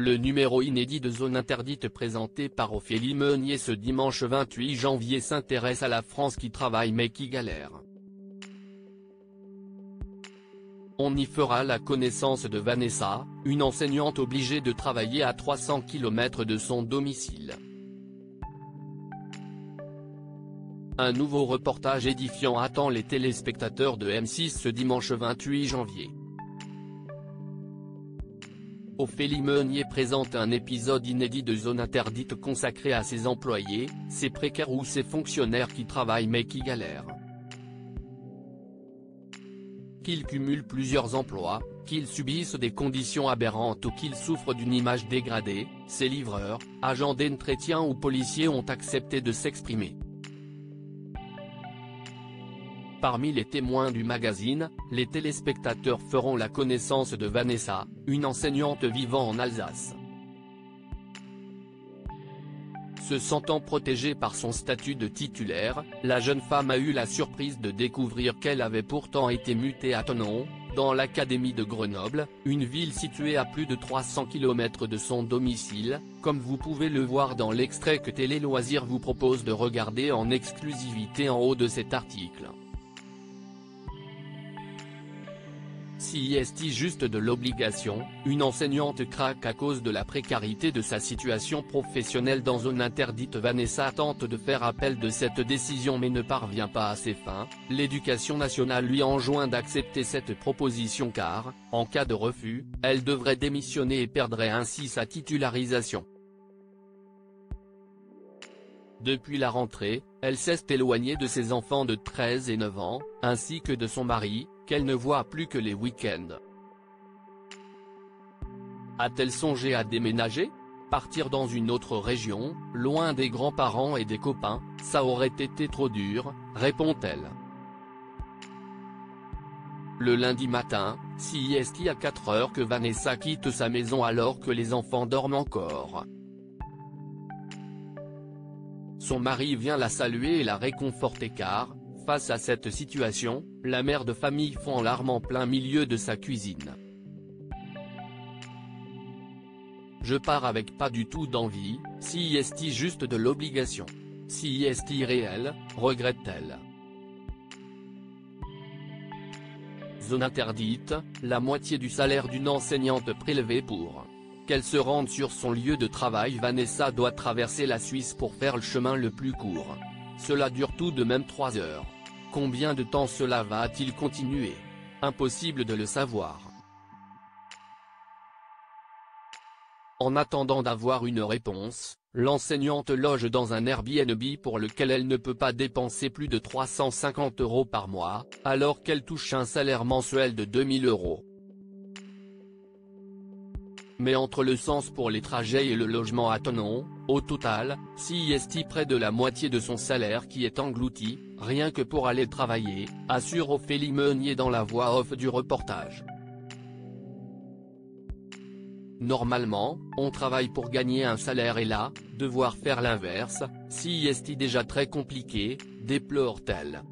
Le numéro inédit de Zone Interdite présenté par Ophélie Meunier ce dimanche 28 janvier s'intéresse à la France qui travaille mais qui galère. On y fera la connaissance de Vanessa, une enseignante obligée de travailler à 300 km de son domicile. Un nouveau reportage édifiant attend les téléspectateurs de M6 ce dimanche 28 janvier. Ophélie Meunier présente un épisode inédit de Zone Interdite consacré à ses employés, ses précaires ou ses fonctionnaires qui travaillent mais qui galèrent. Qu'ils cumulent plusieurs emplois, qu'ils subissent des conditions aberrantes ou qu'ils souffrent d'une image dégradée, ces livreurs, agents d'entretien ou policiers ont accepté de s'exprimer. Parmi les témoins du magazine, les téléspectateurs feront la connaissance de Vanessa, une enseignante vivant en Alsace. Se sentant protégée par son statut de titulaire, la jeune femme a eu la surprise de découvrir qu'elle avait pourtant été mutée à Thonon, dans l'académie de Grenoble, une ville située à plus de 300 km de son domicile, comme vous pouvez le voir dans l'extrait que Télé Loisirs vous propose de regarder en exclusivité en haut de cet article. Si est-il juste de l'obligation, une enseignante craque à cause de la précarité de sa situation professionnelle dans Zone Interdite. Vanessa tente de faire appel de cette décision mais ne parvient pas à ses fins. L'éducation nationale lui enjoint d'accepter cette proposition car, en cas de refus, elle devrait démissionner et perdrait ainsi sa titularisation. Depuis la rentrée, elle s'est éloignée de ses enfants de 13 et 9 ans, ainsi que de son mari, qu'elle ne voit plus que les week-ends. A-t-elle songé à déménager? Partir dans une autre région, loin des grands-parents et des copains, ça aurait été trop dur, répond-elle. Le lundi matin, c'est à 4 heures que Vanessa quitte sa maison alors que les enfants dorment encore. Son mari vient la saluer et la réconforter car, face à cette situation, la mère de famille fond en larmes en plein milieu de sa cuisine. Je pars avec pas du tout d'envie, si est-il juste de l'obligation. Si est-il réel, regrette-t-elle. Zone Interdite, la moitié du salaire d'une enseignante prélevée pour qu'elle se rende sur son lieu de travail. Vanessa doit traverser la Suisse pour faire le chemin le plus court. Cela dure tout de même 3 heures. Combien de temps cela va-t-il continuer? Impossible de le savoir. En attendant d'avoir une réponse, l'enseignante loge dans un Airbnb pour lequel elle ne peut pas dépenser plus de 350 € par mois, alors qu'elle touche un salaire mensuel de 2000 €. Mais entre le sens pour les trajets et le logement à Thonon, au total, c'est près de la moitié de son salaire qui est englouti, rien que pour aller travailler, assure Ophélie Meunier dans la voix off du reportage. Normalement, on travaille pour gagner un salaire et là, devoir faire l'inverse, c'est déjà très compliqué, déplore-t-elle.